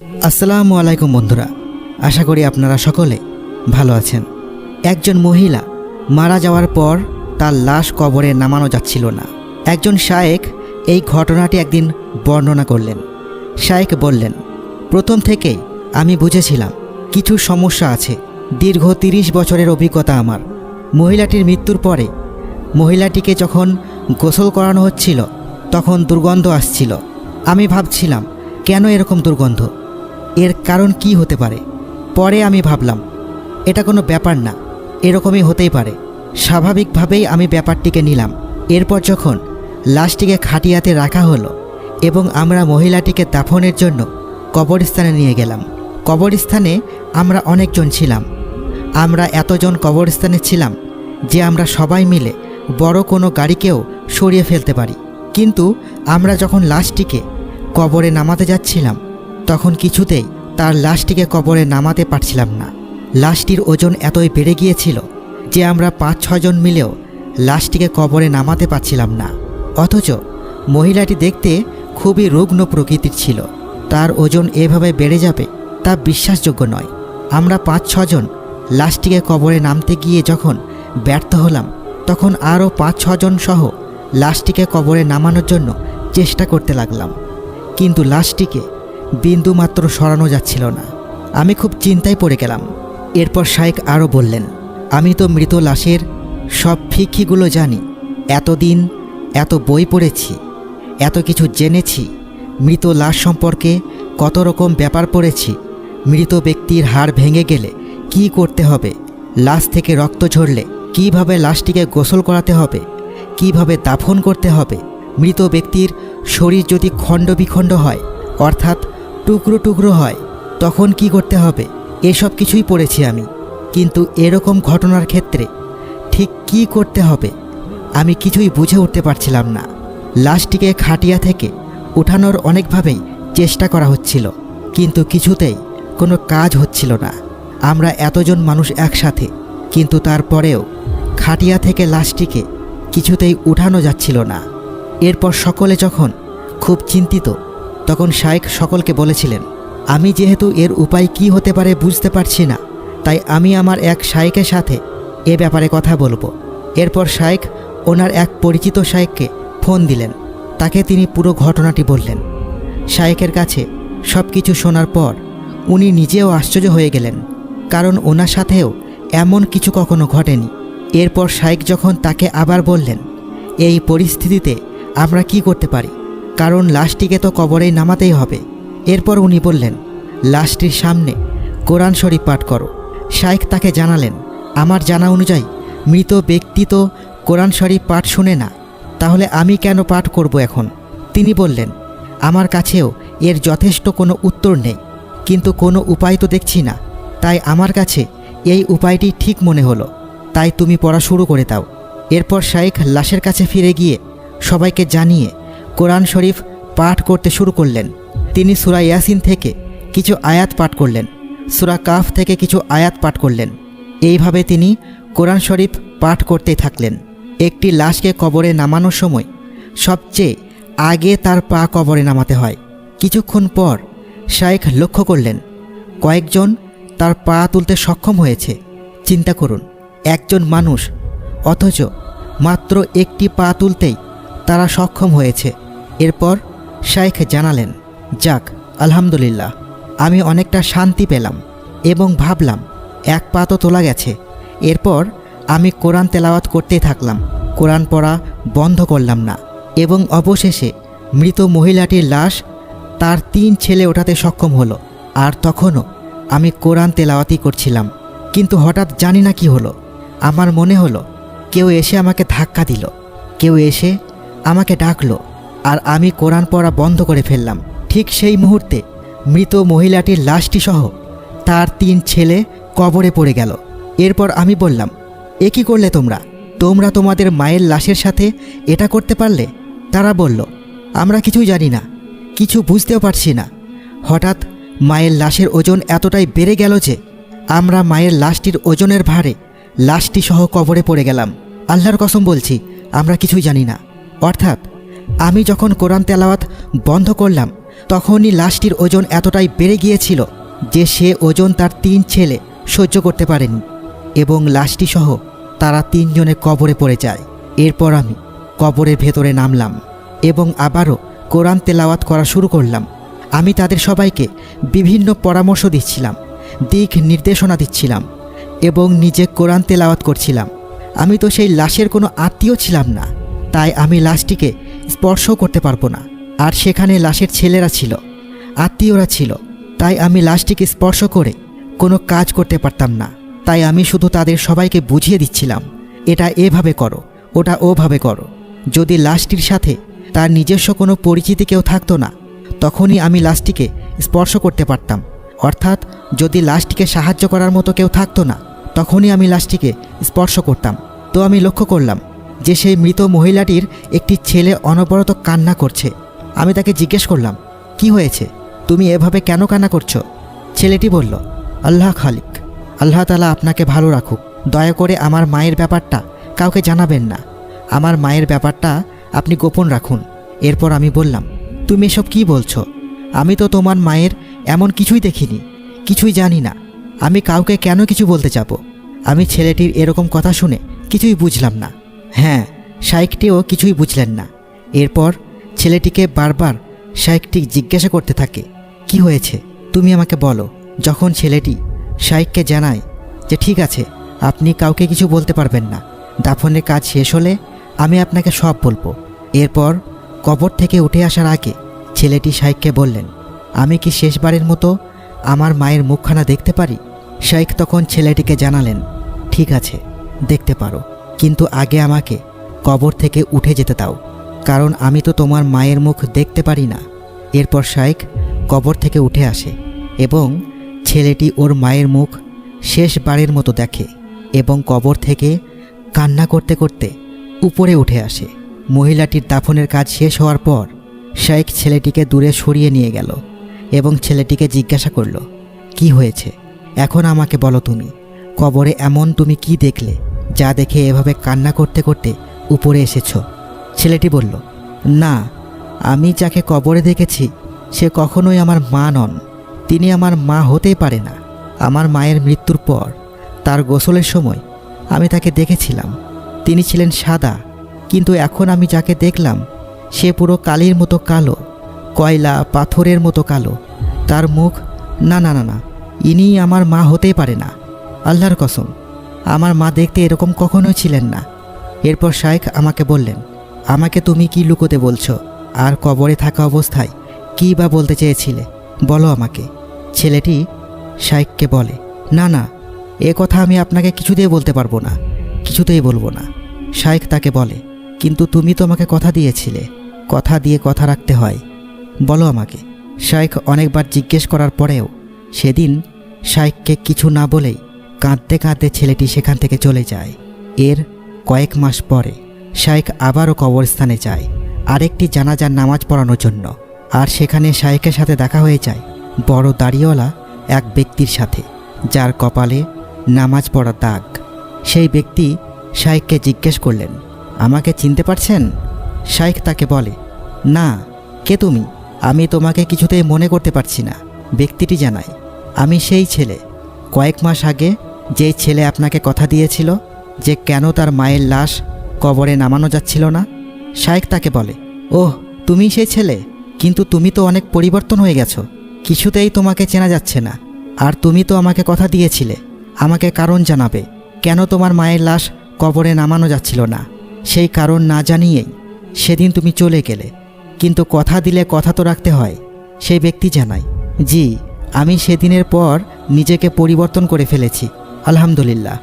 আসসালামু আলাইকুম বন্ধুরা, আশা করি আপনারা সকলে ভালো আছেন। একজন মহিলা মারা যাওয়ার পর তার লাশ কবরে নামানো যাচ্ছিল না। একজন শায়েখ এই ঘটনাটি একদিন বর্ণনা করলেন। শায়েখ বললেন, প্রথম থেকেই আমি বুঝেছিলাম কিছু সমস্যা আছে। দীর্ঘ 30 বছরের অভিজ্ঞতা আমার। মহিলাটির মৃত্যুর পরে মহিলাটিকে যখন গোসল করানো হচ্ছিল তখন দুর্গন্ধ আসছিল। আমি ভাবছিলাম কেন এরকম দুর্গন্ধ, এর কারণ কি হতে পারে। পরে আমি ভাবলাম এটা কোনো ব্যাপার না, এরকমই হতেই পারে। স্বাভাবিকভাবেই আমি ব্যাপারটিকে নিলাম। এরপর যখন লাশটিকে খাটিয়াতে রাখা হলো এবং আমরা মহিলাটিকে দাফনের জন্য কবরস্থানে নিয়ে গেলাম। কবরস্থানে আমরা অনেকজন ছিলাম। আমরা এতজন কবরস্থানে ছিলাম যে আমরা সবাই মিলে বড় কোনো গাড়িকেও সরিয়ে ফেলতে পারি। কিন্তু আমরা যখন লাশটিকে কবরে নামাতে যাচ্ছিলাম তখন কিছুতেই তার লাশটিকে কবরে নামাতে পারছিলাম না। লাশটির ওজন এতই বেড়ে গিয়েছিল যে আমরা 5-6 জন মিলেও লাশটিকে কবরে নামাতে পারছিলাম না। অথচ মহিলাটি দেখতে খুবই রুগ্ন প্রকৃতির ছিল। তার ওজন এভাবে বেড়ে যাবে তা বিশ্বাসযোগ্য নয়। আমরা 5-6 জন লাশটিকে কবরে নামতে গিয়ে যখন ব্যর্থ হলাম তখন আরও 5-6 জন সহ লাশটিকে কবরে নামানোর জন্য চেষ্টা করতে লাগলাম, কিন্তু লাশটিকে বিন্দুমাত্র সরানো যাচ্ছিল না। আমি খুব চিন্তায় পড়ে গেলাম। এরপর শায়েখ আরও বললেন, আমি তো মৃত লাশের সব ফিকহিগুলো জানি। এতদিন এত বই পড়েছি, এত কিছু জেনেছি। মৃত লাশ সম্পর্কে কত রকম ব্যাপার পড়েছি। মৃত ব্যক্তির হাড় ভেঙে গেলে কি করতে হবে, লাশ থেকে রক্ত ঝরলে কিভাবে লাশটিকে গোসল করাতে হবে, কিভাবে দাফন করতে হবে, মৃত ব্যক্তির শরীর যদি খণ্ড বিখণ্ড হয় অর্থাৎ টুকরো টুকরো হয় তখন কি করতে হবে, এসব কিছুই পড়েছি আমি। কিন্তু এরকম ঘটনার ক্ষেত্রে ঠিক কি করতে হবে আমি কিছুই বুঝে উঠতে পারছিলাম না। লাশটিকে খাটিয়া থেকে উঠানোর অনেকভাবেই চেষ্টা করা হচ্ছিল, কিন্তু কিছুতেই কোনো কাজ হচ্ছিল না। আমরা এতজন মানুষ একসাথে, কিন্তু তারপরেও খাটিয়া থেকে লাশটিকে কিছুতেই উঠানো যাচ্ছিল না। এরপর সকলে যখন খুব চিন্তিত তখন শায়েখ সকলকে বলেছিলেন, আমি যেহেতু এর উপায় কি হতে পারে বুঝতে পারছি না, তাই আমি আমার এক শায়েখের সাথে এ ব্যাপারে কথা বলবো। এরপর শায়েখ ওনার এক পরিচিত শায়েখকে ফোন দিলেন। তাকে তিনি পুরো ঘটনাটি বললেন। শায়েখের কাছে সব কিছু শোনার পর উনি নিজেও আশ্চর্য হয়ে গেলেন, কারণ ওনার সাথেও এমন কিছু কখনো ঘটেনি। এরপর শায়েখ যখন তাকে আবার বললেন, এই পরিস্থিতিতে আমরা কি করতে পারি, কারণ লাশটিকে তো কবরেই নামাতেই হবে। এরপর উনি বললেন, লাশটির সামনে কোরআন শরীফ পাঠ করো। শায়েখ তাকে জানালেন, আমার জানা অনুযায়ী মৃত ব্যক্তি তো কোরআন শরীফ পাঠ শুনে না, তাহলে আমি কেন পাঠ করব এখন? তিনি বললেন, আমার কাছেও এর যথেষ্ট কোনো উত্তর নেই, কিন্তু কোনো উপায় তো দেখছি না, তাই আমার কাছে এই উপায়টি ঠিক মনে হলো, তাই তুমি পড়া শুরু করে দাও। এরপর শায়েখ লাশের কাছে ফিরে গিয়ে সবাইকে জানিয়ে কোরআন শরীফ পাঠ করতে শুরু করলেন। তিনি সূরা ইয়াসিন থেকে কিছু আয়াত পাঠ করলেন, সূরা কাফ থেকে কিছু আয়াত পাঠ করলেন। এইভাবে তিনি কোরআন শরীফ পাঠ করতেই থাকলেন। একটি লাশকে কবরে নামানোর সময় সবচেয়ে আগে তার পা কবরে নামাতে হয়। কিছুক্ষণ পর শায়েখ লক্ষ্য করলেন কয়েকজন তার পা তুলতে সক্ষম হয়েছে। চিন্তা করুন, একজন মানুষ, অথচ মাত্র একটি পা তুলতেই তারা সক্ষম হয়েছে। এরপর শায়েখ জানালেন, যাক আলহামদুলিল্লাহ, আমি অনেকটা শান্তি পেলাম এবং ভাবলাম এক পা তো তোলা গেছে। এরপর আমি কোরআন তেলাওয়াত করতেই থাকলাম, কোরআন পড়া বন্ধ করলাম না এবং অবশেষে মৃত মহিলাটির লাশ তার 3 ছেলে ওঠাতে সক্ষম হলো। আর তখনও আমি কোরআন তেলাওয়াতই করছিলাম, কিন্তু হঠাৎ জানি না কি হলো, আমার মনে হলো কেউ এসে আমাকে ধাক্কা দিল, কেউ এসে আমাকে ডাকলো, আর আমি কোরআন পড়া বন্ধ করে ফেললাম। ঠিক সেই মুহূর্তে মৃত মহিলাটির লাশটি সহ তার 3 ছেলে কবরে পড়ে গেল। এরপর আমি বললাম, এ কী করলে তোমরা? তোমরা তোমাদের মায়ের লাশের সাথে এটা করতে পারলে? তারা বলল, আমরা কিছুই জানি না, কিছু বুঝতেও পারছি না। হঠাৎ মায়ের লাশের ওজন এতটাই বেড়ে গেল যে আমরা মায়ের লাশটির ওজনের ভারে লাশটি সহ কবরে পড়ে গেলাম। আল্লাহর কসম বলছি, আমরা কিছুই জানি না। অর্থাৎ আমি যখন কোরআন তেলাওয়াত বন্ধ করলাম তখনই লাশটির ওজন এতটাই বেড়ে গিয়েছিল যে সে ওজন তার 3 ছেলে সহ্য করতে পারেনি এবং লাশটি সহ তারা 3 জনে কবরে পড়ে যায়। এরপর আমি কবরের ভেতরে নামলাম এবং আবারও কোরআন তেলাওয়াত করা শুরু করলাম। আমি তাদের সবাইকে বিভিন্ন পরামর্শ দিচ্ছিলাম, দিক নির্দেশনা দিচ্ছিলাম এবং নিজে কোরআন তেলাওয়াত করছিলাম। আমি তো সেই লাশের কোনো আত্মীয় ছিলাম না, তাই আমি লাশটিকে স্পর্শ করতে পারবো না। আর সেখানে লাশের ছেলেরা ছিল, আত্মীয়রা ছিল, তাই আমি লাশটিকে স্পর্শ করে কোনো কাজ করতে পারতাম না। তাই আমি শুধু তাদের সবাইকে বুঝিয়ে দিচ্ছিলাম, এটা এভাবে করো, ওটা ওভাবে করো। যদি লাশটির সাথে তার নিজস্ব কোনো পরিচিতি কেউ থাকতো না, তখনই আমি লাশটিকে স্পর্শ করতে পারতাম। অর্থাৎ যদি লাশটিকে সাহায্য করার মতো কেউ থাকতো না, তখনই আমি লাশটিকে স্পর্শ করতাম। তো আমি লক্ষ্য করলাম যে সেই মৃত মহিলাটির একটি ছেলে অনবরত কান্না করছে। আমি তাকে জিজ্ঞেস করলাম, কি হয়েছে, তুমি এভাবে কেন কান্না করছো? ছেলেটি বলল, আল্লাহ খালিক, আল্লাহ তাআলা আপনাকে ভালো রাখুক। দয়া করে আমার মায়ের ব্যাপারটা কাউকে জানাবেন না। আমার মায়ের ব্যাপারটা আপনি গোপন রাখুন। এরপর আমি বললাম, তুমি এসব কি বলছো? আমি তো তোমার মায়ের এমন কিছুই দেখিনি, কিছুই জানি না। আমি কাউকে কেন কিছু বলতে যাব? আমি ছেলেটির এরকম কথা শুনে কিছুই বুঝলাম না। হ্যাঁ, শাইখটিও কিছুই বুঝলেন না। এরপর ছেলেটিকে বারবার শাইখটি জিজ্ঞাসা করতে থাকে, কি হয়েছে তুমি আমাকে বলো। যখন ছেলেটি শাইখকে জানায় যে ঠিক আছে, আপনি কাউকে কিছু বলতে পারবেন না, দাফনের কাজ শেষ হলে আমি আপনাকে সব বলবো। এরপর কবর থেকে উঠে আসার আগে ছেলেটি শাইখকে বললেন, আমি কি শেষবারের মতো আমার মায়ের মুখখানা দেখতে পারি? শাইখ তখন ছেলেটিকে জানালেন, ঠিক আছে, দেখতে পারো, কিন্তু আগে আমাকে কবর থেকে উঠে যেতে দাও, কারণ আমি তো তোমার মায়ের মুখ দেখতে পারি না। এরপর শাইখ কবর থেকে উঠে আসে এবং ছেলেটি ওর মায়ের মুখ শেষবারের মতো দেখে এবং কবর থেকে কান্না করতে করতে উপরে উঠে আসে। মহিলাটির দাফনের কাজ শেষ হওয়ার পর শাইখ ছেলেটিকে দূরে সরিয়ে নিয়ে গেল এবং ছেলেটিকে জিজ্ঞাসা করল, কি হয়েছে, এখন আমাকে বলো, তুমি কবরে এমন তুমি কি দেখলে যা দেখে এভাবে কান্না করতে করতে উপরে এসেছ? ছেলেটি বলল, না, আমি যাকে কবরে দেখেছি সে কখনোই আমার মা নন। তিনি আমার মা হতেই পারে না। আমার মায়ের মৃত্যুর পর তার গোসলের সময় আমি তাকে দেখেছিলাম, তিনি ছিলেন সাদা, কিন্তু এখন আমি যাকে দেখলাম সে পুরো কালির মতো কালো, কয়লা পাথরের মতো কালো। তার মুখ, না না না না, ইনি আমার মা হতেই পারে না, আল্লাহর কসম, আমার মা দেখতে এরকম কখনোই ছিলেন না। এরপর শাইখ আমাকে বললেন, আমাকে তুমি কি লুকোতে বলছো, আর কবরে থাকা অবস্থায় কী বা বলতে চেয়েছিলে, বলো আমাকে। ছেলেটি শাইখকে বলে, না না, এ কথা আমি আপনাকে কিছুতেই বলতে পারবো না, কিছুতেই বলবো না। শাইখ তাকে বলে, কিন্তু তুমি তো আমাকে কথা দিয়েছিলে, কথা দিয়ে কথা রাখতে হয়, বলো আমাকে। শাইখ অনেকবার জিজ্ঞেস করার পরেও সেদিন শাইখকে কিছু না বলেই কাঁদতে কাঁদতে ছেলেটি সেখান থেকে চলে যায়। এর কয়েক মাস পরে শাইখ আবারও কবরস্থানে যায় আরেকটি জানাজার নামাজ পড়ানোর জন্য। আর সেখানে শাইখের সাথে দেখা হয়ে যায় বড় দাড়িওয়ালা এক ব্যক্তির সাথে, যার কপালে নামাজ পড়ার দাগ। সেই ব্যক্তি শাইখকে জিজ্ঞেস করলেন, আমাকে চিনতে পারছেন? শাইখ তাকে বলে, না, কে তুমি? আমি তোমাকে কিছুতেই মনে করতে পারছি না। ব্যক্তিটি জানায়, আমি সেই ছেলে, কয়েক মাস আগে যেই ছেলে আপনাকে কথা দিয়েছিল যে কেন তার মায়ের লাশ কবরে নামানো যাচ্ছিল না। শাইখ তাকে বলে, ওহ, তুমি সেই ছেলে, কিন্তু তুমি তো অনেক পরিবর্তন হয়ে গেছো, কিছুতেই তোমাকে চেনা যাচ্ছে না। আর তুমি তো আমাকে কথা দিয়েছিলে আমাকে কারণ জানাবে কেন তোমার মায়ের লাশ কবরে নামানো যাচ্ছিল না। সেই কারণ না জানিয়েই সেদিন তুমি চলে গেলে, কিন্তু কথা দিলে কথা তো রাখতে হয়। সেই ব্যক্তি জানায়, জি, আমি সেদিনের পর নিজেকে পরিবর্তন করে ফেলেছি, আলহামদুলিল্লাহ।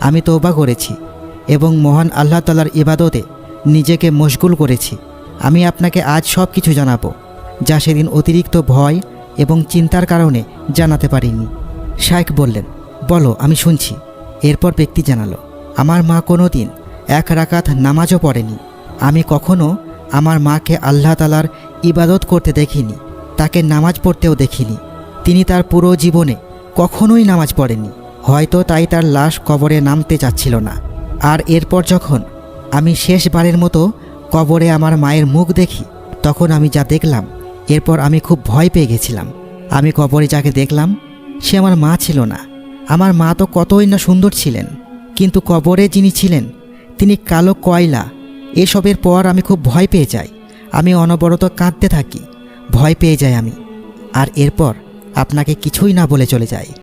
আমি তওবা করেছি এবং মহান আল্লাহ তাআলার ইবাদতে নিজেকে মশগুল করেছি। আমি আপনাকে আজ সব কিছু জানাবো যা সেদিন অতিরিক্ত ভয় এবং চিন্তার কারণে জানাতে পারিনি। শাইখ বললেন, বলো, আমি শুনছি। এরপর ব্যক্তি জানালো, আমার মা কোনো দিন 1 রাকাত নামাজও পড়েনি। আমি কখনো আমার মাকে আল্লাহ তাআলার ইবাদত করতে দেখিনি, তাকে নামাজ পড়তেও দেখিনি। তিনি তার পুরো জীবনে কখনোই নামাজ পড়েনি, হয়তো তাই তার লাশ কবরে নামতে চাচ্ছিল না। আর এরপর যখন আমি শেষবারের মতো কবরে আমার মায়ের মুখ দেখি, তখন আমি যা দেখলাম এরপর আমি খুব ভয় পেয়ে গেছিলাম। আমি কবরে যাকে দেখলাম সে আমার মা ছিল না। আমার মা তো কতই না সুন্দর ছিলেন, কিন্তু কবরে যিনি ছিলেন তিনি কালো কয়লা। এসবের পর আমি খুব ভয় পেয়ে যাই। আমি অনবরত কাঁদতে থাকি, ভয় পেয়ে যাই আমি। আর এরপর আপনাকে কিছুই না বলে চলে যাই।